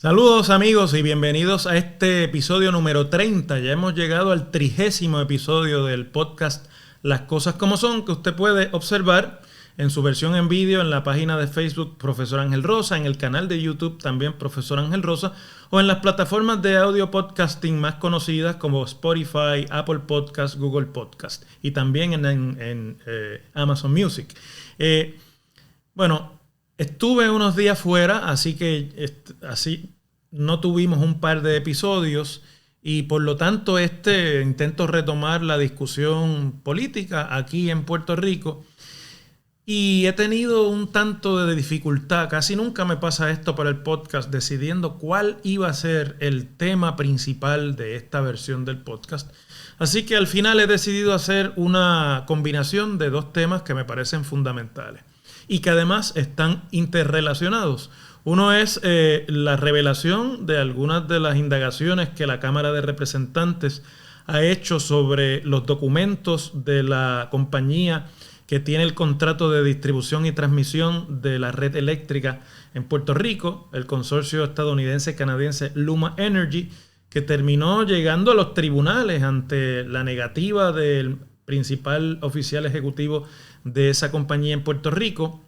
Saludos amigos y bienvenidos a este episodio número 30. Ya hemos llegado al 30º episodio del podcast Las Cosas Como Son, que usted puede observar en su versión en vídeo en la página de Facebook Profesor Ángel Rosa, en el canal de YouTube también Profesor Ángel Rosa, o en las plataformas de audio podcasting más conocidas como Spotify, Apple Podcast, Google Podcast y también en Amazon Music. Estuve unos días fuera, así que no tuvimos un par de episodios y por lo tanto intento retomar la discusión política aquí en Puerto Rico y he tenido un tanto de dificultad, casi nunca me pasa esto para el podcast, decidiendo cuál iba a ser el tema principal de esta versión del podcast. Así que al final he decidido hacer una combinación de dos temas que me parecen fundamentales y que además están interrelacionados. Uno es la revelación de algunas de las indagaciones que la Cámara de Representantes ha hecho sobre los documentos de la compañía que tiene el contrato de distribución y transmisión de la red eléctrica en Puerto Rico, el consorcio estadounidense-canadiense Luma Energy, que terminó llegando a los tribunales ante la negativa del principal oficial ejecutivo de esa compañía en Puerto Rico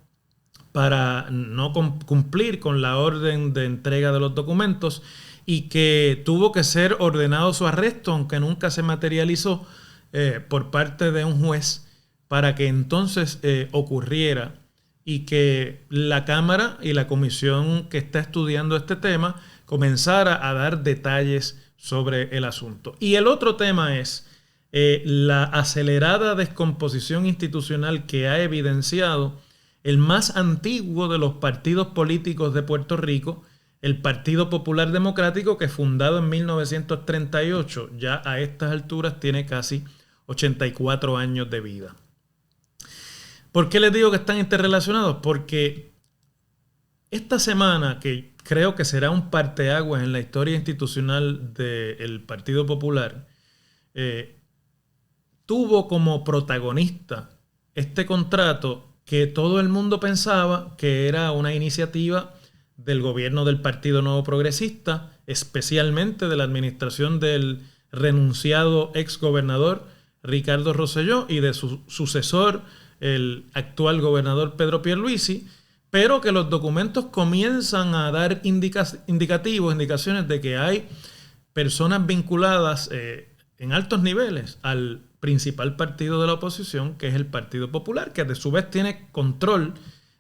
para no cumplir con la orden de entrega de los documentos y que tuvo que ser ordenado su arresto, aunque nunca se materializó por parte de un juez, para que entonces ocurriera y que la Cámara y la comisión que está estudiando este tema comenzara a dar detalles sobre el asunto. Y el otro tema es la acelerada descomposición institucional que ha evidenciado el más antiguo de los partidos políticos de Puerto Rico, el Partido Popular Democrático, que fundado en 1938, ya a estas alturas tiene casi 84 años de vida. ¿Por qué les digo que están interrelacionados? Porque esta semana, que creo que será un parteaguas en la historia institucional del Partido Popular, tuvo como protagonista este contrato que todo el mundo pensaba que era una iniciativa del gobierno del Partido Nuevo Progresista, especialmente de la administración del renunciado exgobernador Ricardo Rosselló y de su sucesor, el actual gobernador Pedro Pierluisi, pero que los documentos comienzan a dar indicaciones de que hay personas vinculadas en altos niveles al principal partido de la oposición, que es el Partido Popular, que a su vez tiene control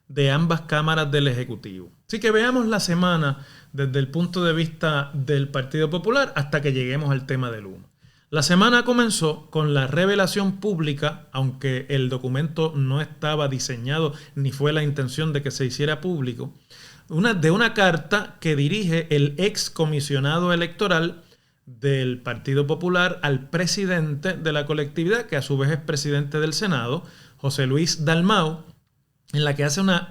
de ambas cámaras del Ejecutivo. Así que veamos la semana desde el punto de vista del Partido Popular hasta que lleguemos al tema del Luma. La semana comenzó con la revelación pública, aunque el documento no estaba diseñado ni fue la intención de que se hiciera público, de una carta que dirige el ex comisionado electoral del Partido Popular al presidente de la colectividad, que a su vez es presidente del Senado, José Luis Dalmau, en la que hace unas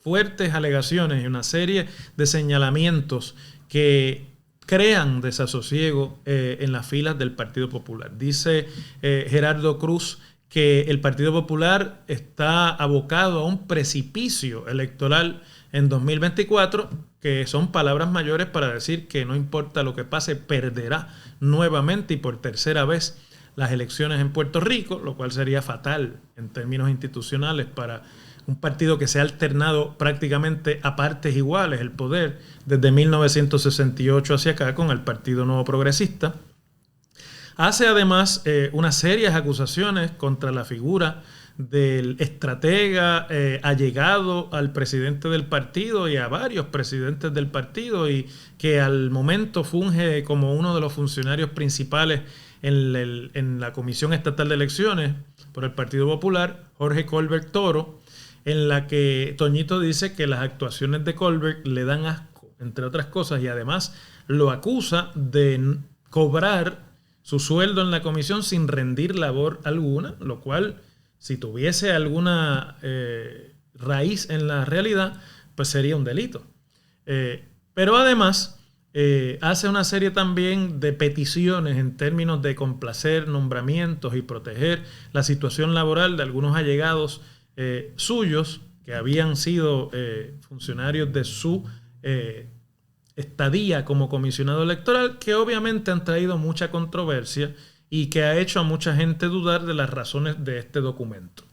fuertes alegaciones y una serie de señalamientos que crean desasosiego en las filas del Partido Popular. Dice Gerardo Cruz que el Partido Popular está abocado a un precipicio electoral en 2024, que son palabras mayores para decir que no importa lo que pase, perderá nuevamente y por tercera vez las elecciones en Puerto Rico, lo cual sería fatal en términos institucionales para un partido que se ha alternado prácticamente a partes iguales el poder desde 1968 hacia acá con el Partido Nuevo Progresista. Hace además unas serias acusaciones contra la figura del estratega allegado al presidente del partido y a varios presidentes del partido y que al momento funge como uno de los funcionarios principales en la Comisión Estatal de Elecciones por el Partido Popular, Jorge Colbert Toro, en la que Toñito dice que las actuaciones de Colbert le dan asco, entre otras cosas, y además lo acusa de cobrar su sueldo en la comisión sin rendir labor alguna, lo cual, si tuviese alguna raíz en la realidad, pues sería un delito. Pero además hace una serie también de peticiones en términos de complacer nombramientos y proteger la situación laboral de algunos allegados suyos que habían sido funcionarios de su estadía como comisionado electoral, que obviamente han traído mucha controversia y que ha hecho a mucha gente dudar de las razones de este documento.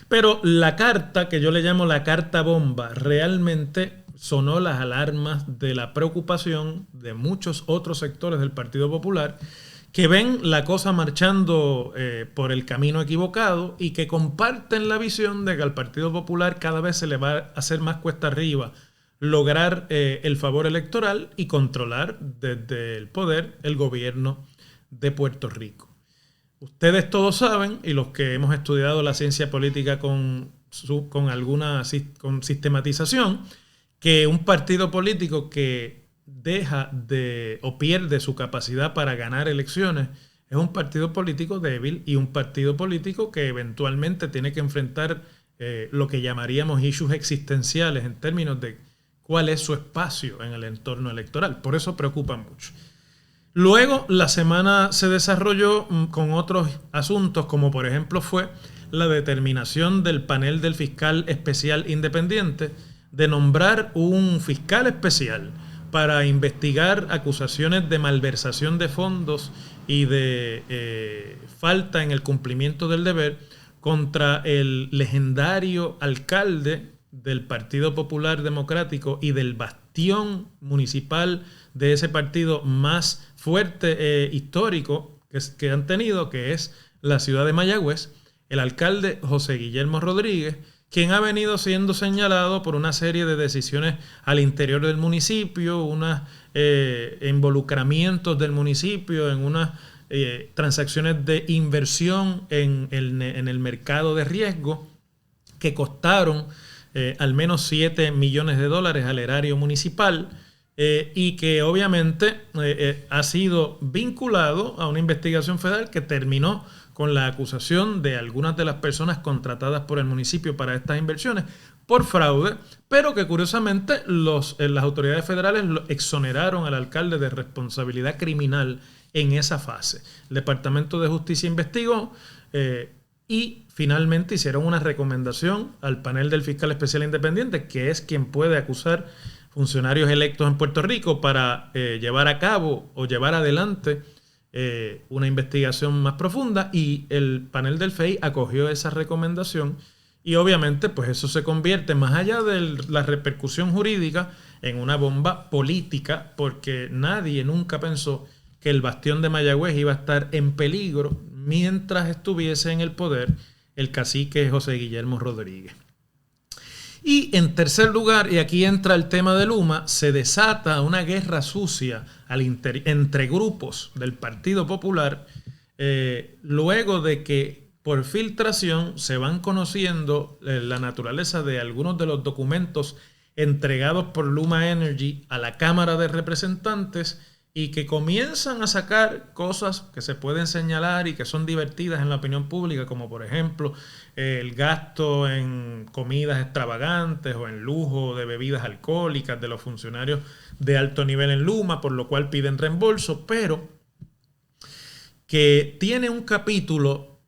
Pero la carta, que yo le llamo la carta bomba, realmente sonó las alarmas de la preocupación de muchos otros sectores del Partido Popular que ven la cosa marchando por el camino equivocado y que comparten la visión de que al Partido Popular cada vez se le va a hacer más cuesta arriba lograr el favor electoral y controlar desde el poder el gobierno de Puerto Rico. Ustedes todos saben, y los que hemos estudiado la ciencia política con sistematización, que un partido político que deja o pierde su capacidad para ganar elecciones es un partido político débil y un partido político que eventualmente tiene que enfrentar lo que llamaríamos issues existenciales en términos de cuál es su espacio en el entorno electoral. Por eso preocupa mucho. Luego, la semana se desarrolló con otros asuntos, como por ejemplo fue la determinación del panel del fiscal especial independiente de nombrar un fiscal especial para investigar acusaciones de malversación de fondos y de falta en el cumplimiento del deber contra el legendario alcalde del Partido Popular Democrático y del bastión municipal de ese partido más fuerte histórico que han tenido, que es la ciudad de Mayagüez, el alcalde José Guillermo Rodríguez, quien ha venido siendo señalado por una serie de decisiones al interior del municipio, unos involucramientos del municipio en unas transacciones de inversión en el mercado de riesgo que costaron al menos $7 millones al erario municipal y que obviamente ha sido vinculado a una investigación federal que terminó con la acusación de algunas de las personas contratadas por el municipio para estas inversiones por fraude, pero que curiosamente las autoridades federales exoneraron al alcalde de responsabilidad criminal en esa fase. El Departamento de Justicia investigó y finalmente hicieron una recomendación al panel del fiscal especial independiente, que es quien puede acusar funcionarios electos en Puerto Rico para llevar a cabo o llevar adelante una investigación más profunda, y el panel del FEI acogió esa recomendación y obviamente pues eso se convierte, más allá de la repercusión jurídica, en una bomba política, porque nadie nunca pensó que el bastión de Mayagüez iba a estar en peligro mientras estuviese en el poder el cacique José Guillermo Rodríguez. Y en tercer lugar, y aquí entra el tema de Luma, se desata una guerra sucia entre grupos del Partido Popular luego de que por filtración se van conociendo la naturaleza de algunos de los documentos entregados por Luma Energy a la Cámara de Representantes y que comienzan a sacar cosas que se pueden señalar y que son divertidas en la opinión pública, como por ejemplo el gasto en comidas extravagantes o en lujo de bebidas alcohólicas de los funcionarios de alto nivel en Luma, por lo cual piden reembolso, pero que tiene un capítulo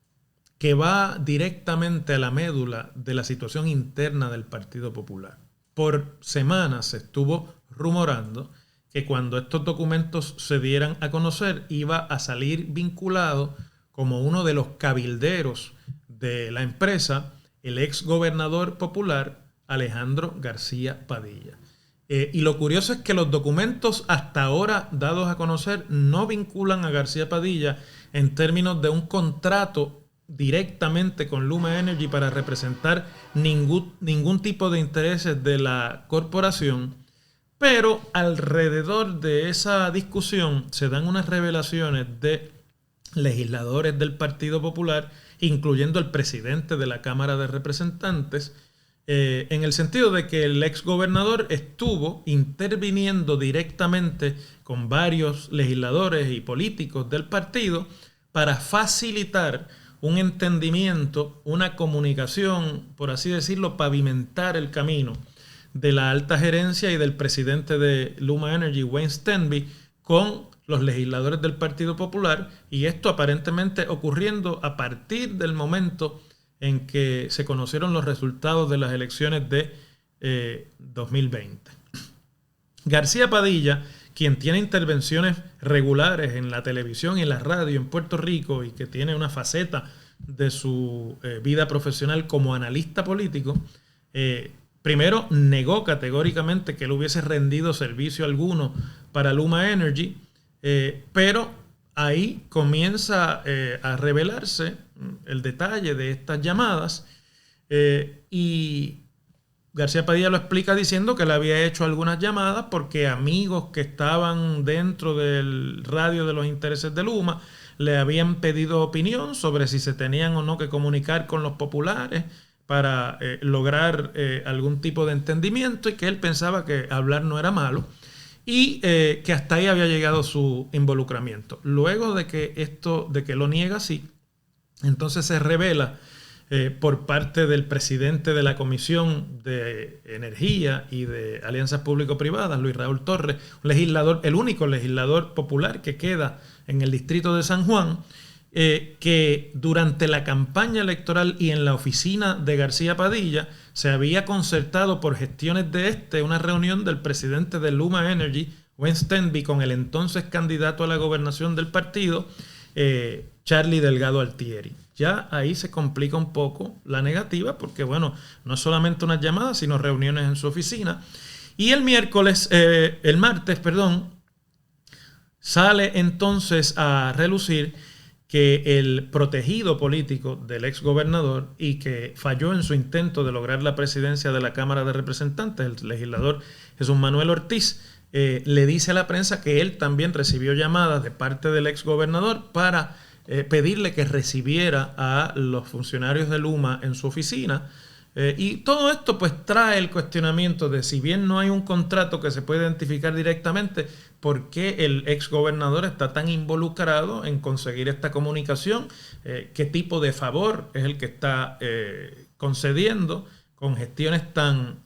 que va directamente a la médula de la situación interna del Partido Popular. Por semanas se estuvo rumorando que cuando estos documentos se dieran a conocer iba a salir vinculado como uno de los cabilderos de la empresa el ex gobernador popular Alejandro García Padilla. Y lo curioso es que los documentos hasta ahora dados a conocer no vinculan a García Padilla en términos de un contrato directamente con Luma Energy para representar ningún tipo de intereses de la corporación. Pero alrededor de esa discusión se dan unas revelaciones de legisladores del Partido Popular, incluyendo el presidente de la Cámara de Representantes, en el sentido de que el exgobernador estuvo interviniendo directamente con varios legisladores y políticos del partido para facilitar un entendimiento, una comunicación, por así decirlo, pavimentar el camino de la alta gerencia y del presidente de Luma Energy, Wayne Stenby, con los legisladores del Partido Popular, y esto aparentemente ocurriendo a partir del momento en que se conocieron los resultados de las elecciones de 2020. García Padilla, quien tiene intervenciones regulares en la televisión y en la radio en Puerto Rico y que tiene una faceta de su vida profesional como analista político, primero negó categóricamente que él hubiese rendido servicio alguno para Luma Energy, pero ahí comienza a revelarse el detalle de estas llamadas y García Padilla lo explica diciendo que le había hecho algunas llamadas porque amigos que estaban dentro del radio de los intereses de Luma le habían pedido opinión sobre si se tenían o no que comunicar con los populares para lograr algún tipo de entendimiento y que él pensaba que hablar no era malo y que hasta ahí había llegado su involucramiento. Luego de que lo niega así, entonces se revela por parte del presidente de la Comisión de Energía y de Alianzas Público-Privadas, Luis Raúl Torres, un legislador, el único legislador popular que queda en el distrito de San Juan, que durante la campaña electoral y en la oficina de García Padilla se había concertado por gestiones de una reunión del presidente de Luma Energy, Wayne Stenby, con el entonces candidato a la gobernación del partido, Charlie Delgado Altieri. Ya ahí se complica un poco la negativa porque, bueno, no solamente unas llamadas, sino reuniones en su oficina. Y el martes, sale entonces a relucir que el protegido político del exgobernador y que falló en su intento de lograr la presidencia de la Cámara de Representantes, el legislador Jesús Manuel Ortiz, le dice a la prensa que él también recibió llamadas de parte del exgobernador para pedirle que recibiera a los funcionarios de Luma en su oficina. Y todo esto pues trae el cuestionamiento de si bien no hay un contrato que se puede identificar directamente, ¿por qué el exgobernador está tan involucrado en conseguir esta comunicación? ¿Qué tipo de favor es el que está concediendo con gestiones tan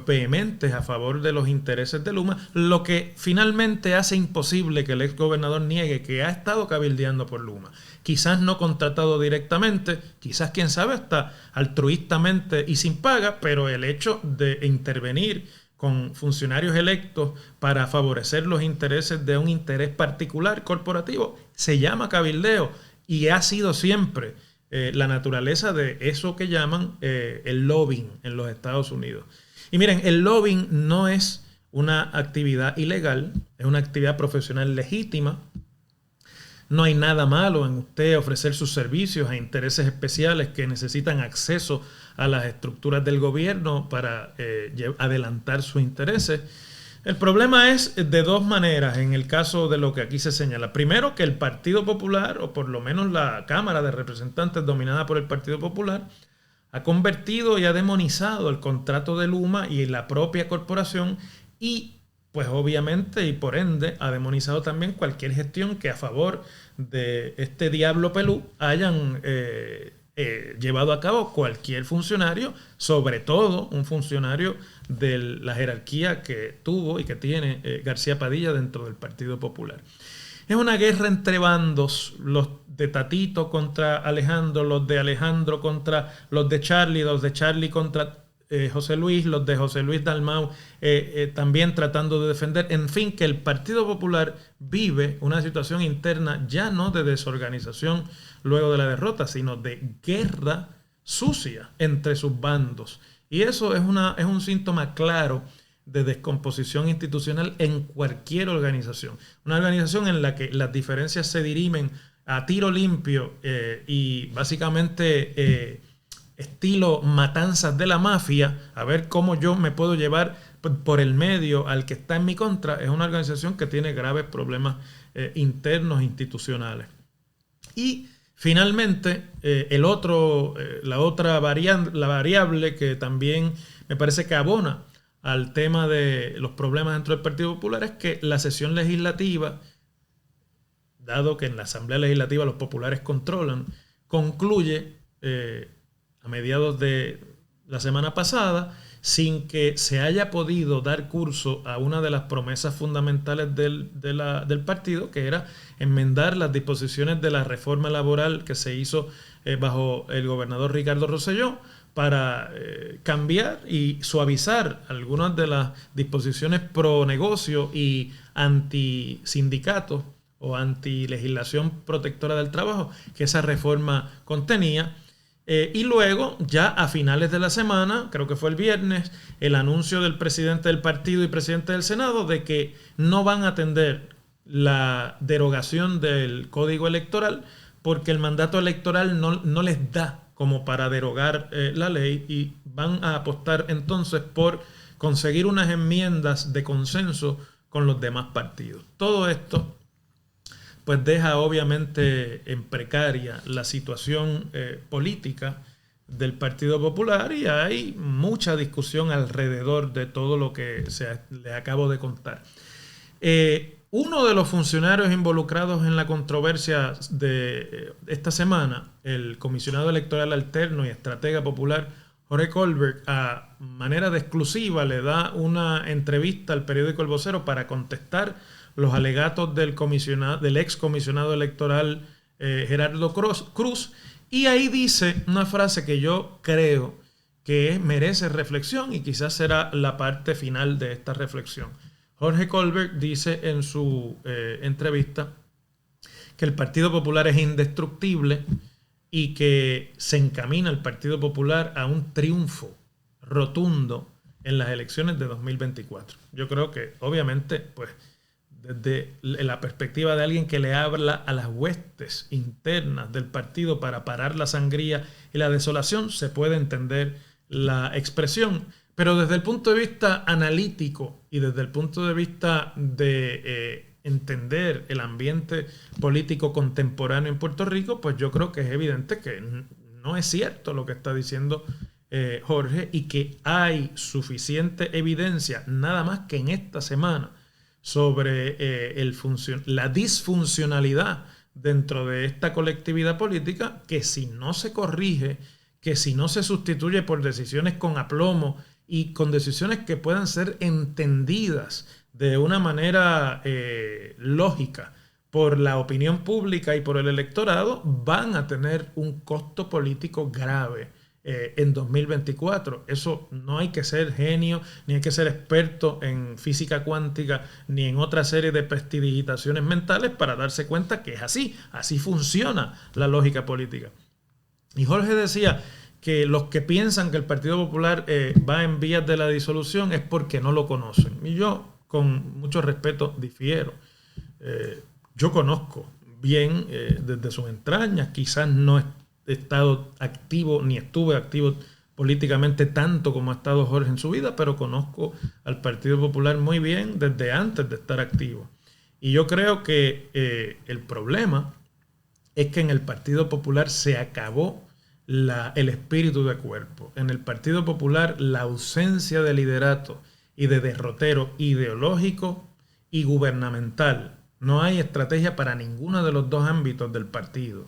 vehementes a favor de los intereses de Luma? Lo que finalmente hace imposible que el exgobernador niegue que ha estado cabildeando por Luma. Quizás no contratado directamente, quizás, quién sabe, hasta altruistamente y sin paga, pero el hecho de intervenir con funcionarios electos para favorecer los intereses de un interés particular corporativo se llama cabildeo y ha sido siempre la naturaleza de eso que llaman el lobbying en los Estados Unidos. Y miren, el lobbying no es una actividad ilegal, es una actividad profesional legítima. No hay nada malo en usted ofrecer sus servicios a intereses especiales que necesitan acceso a las estructuras del gobierno para adelantar sus intereses. El problema es de dos maneras en el caso de lo que aquí se señala. Primero, que el Partido Popular, o por lo menos la Cámara de Representantes dominada por el Partido Popular, ha convertido y ha demonizado el contrato de Luma y la propia corporación y pues obviamente y por ende ha demonizado también cualquier gestión que a favor de este diablo pelú hayan llevado a cabo cualquier funcionario, sobre todo un funcionario de la jerarquía que tuvo y que tiene García Padilla dentro del Partido Popular. Es una guerra entre bandos, los de Tatito contra Alejandro, los de Alejandro contra los de Charlie contra José Luis, los de José Luis Dalmau también tratando de defender. En fin, que el Partido Popular vive una situación interna ya no de desorganización luego de la derrota, sino de guerra sucia entre sus bandos. Y eso es un síntoma claro de descomposición institucional en cualquier organización. Una organización en la que las diferencias se dirimen a tiro limpio y básicamente estilo matanzas de la mafia, a ver cómo yo me puedo llevar por el medio al que está en mi contra, es una organización que tiene graves problemas internos institucionales. Y finalmente, la otra variable que también me parece que abona al tema de los problemas dentro del Partido Popular es que la sesión legislativa, dado que en la Asamblea Legislativa los populares controlan, concluye a mediados de la semana pasada sin que se haya podido dar curso a una de las promesas fundamentales del partido, que era enmendar las disposiciones de la reforma laboral que se hizo bajo el gobernador Ricardo Rosselló para cambiar y suavizar algunas de las disposiciones pro negocio y anti sindicatos o anti legislación protectora del trabajo que esa reforma contenía. Y luego, ya a finales de la semana, creo que fue el viernes, el anuncio del presidente del partido y presidente del Senado de que no van a atender la derogación del Código Electoral porque el mandato electoral no les da como para derogar la ley, y van a apostar entonces por conseguir unas enmiendas de consenso con los demás partidos. Todo esto pues deja obviamente en precaria la situación política del Partido Popular, y hay mucha discusión alrededor de todo lo que les acabo de contar. Uno de los funcionarios involucrados en la controversia de esta semana, el comisionado electoral alterno y estratega popular Jorge Colbert, a manera de exclusiva le da una entrevista al periódico El Vocero para contestar los alegatos del ex comisionado electoral Gerardo Cruz, y ahí dice una frase que yo creo que merece reflexión y quizás será la parte final de esta reflexión. Jorge Colbert dice en su entrevista que el Partido Popular es indestructible y que se encamina el Partido Popular a un triunfo rotundo en las elecciones de 2024. Yo creo que, obviamente, pues, desde la perspectiva de alguien que le habla a las huestes internas del partido para parar la sangría y la desolación, se puede entender la expresión. Pero desde el punto de vista analítico y desde el punto de vista de entender el ambiente político contemporáneo en Puerto Rico, pues yo creo que es evidente que no es cierto lo que está diciendo Jorge, y que hay suficiente evidencia, nada más que en esta semana, sobre la disfuncionalidad dentro de esta colectividad política, que si no se corrige, que si no se sustituye por decisiones con aplomo y con decisiones que puedan ser entendidas de una manera lógica por la opinión pública y por el electorado, van a tener un costo político grave en 2024. Eso no hay que ser genio, ni hay que ser experto en física cuántica, ni en otra serie de prestidigitaciones mentales para darse cuenta que es así. Así funciona la lógica política. Y Jorge decía que los que piensan que el Partido Popular va en vías de la disolución es porque no lo conocen. Y yo, con mucho respeto, difiero. Yo conozco bien desde sus entrañas, quizás no he estado activo ni estuve activo políticamente tanto como ha estado Jorge en su vida, pero conozco al Partido Popular muy bien desde antes de estar activo. Y yo creo que el problema es que en el Partido Popular se acabó el espíritu de cuerpo. En el Partido Popular la ausencia de liderato y de derrotero ideológico y gubernamental, no hay estrategia para ninguno de los dos ámbitos del partido,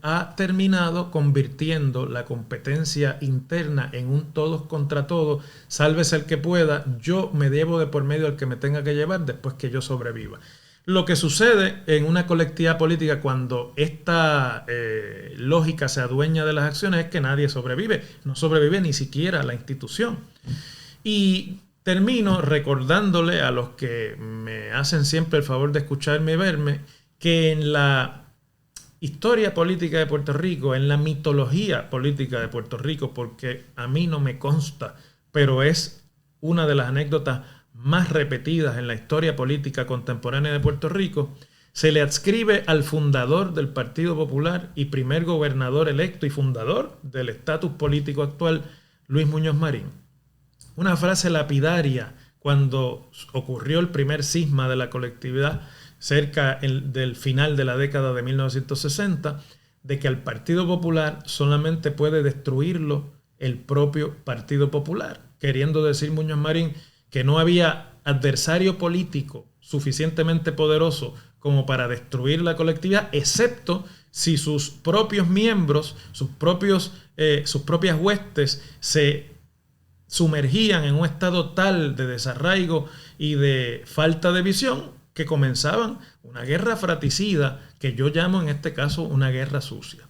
ha terminado convirtiendo la competencia interna en un todos contra todos, sálvese el que pueda, yo me llevo de por medio al que me tenga que llevar después que yo sobreviva. Lo que sucede en una colectividad política cuando esta lógica se adueña de las acciones es que nadie sobrevive, no sobrevive ni siquiera la institución. Y termino recordándole a los que me hacen siempre el favor de escucharme y verme que en la historia política de Puerto Rico, en la mitología política de Puerto Rico, porque a mí no me consta, pero es una de las anécdotas más repetidas en la historia política contemporánea de Puerto Rico, se le adscribe al fundador del Partido Popular y primer gobernador electo y fundador del estatus político actual, Luis Muñoz Marín. Una frase lapidaria cuando ocurrió el primer cisma de la colectividad cerca del final de la década de 1960, de que al Partido Popular solamente puede destruirlo el propio Partido Popular, queriendo decir Muñoz Marín que no había adversario político suficientemente poderoso como para destruir la colectividad, excepto si sus propios miembros, sus propias huestes se sumergían en un estado tal de desarraigo y de falta de visión que comenzaban una guerra fratricida que yo llamo en este caso una guerra sucia.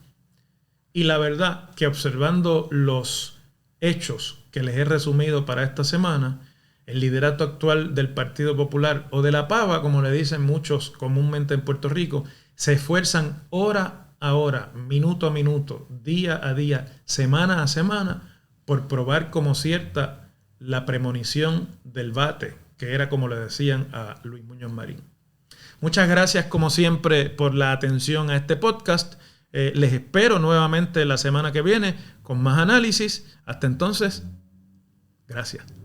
Y la verdad que observando los hechos que les he resumido para esta semana, el liderato actual del Partido Popular, o de la pava, como le dicen muchos comúnmente en Puerto Rico, se esfuerzan hora a hora, minuto a minuto, día a día, semana a semana, por probar como cierta la premonición del bate, que era como le decían a Luis Muñoz Marín. Muchas gracias como siempre por la atención a este podcast. Les espero nuevamente la semana que viene con más análisis. Hasta entonces, gracias.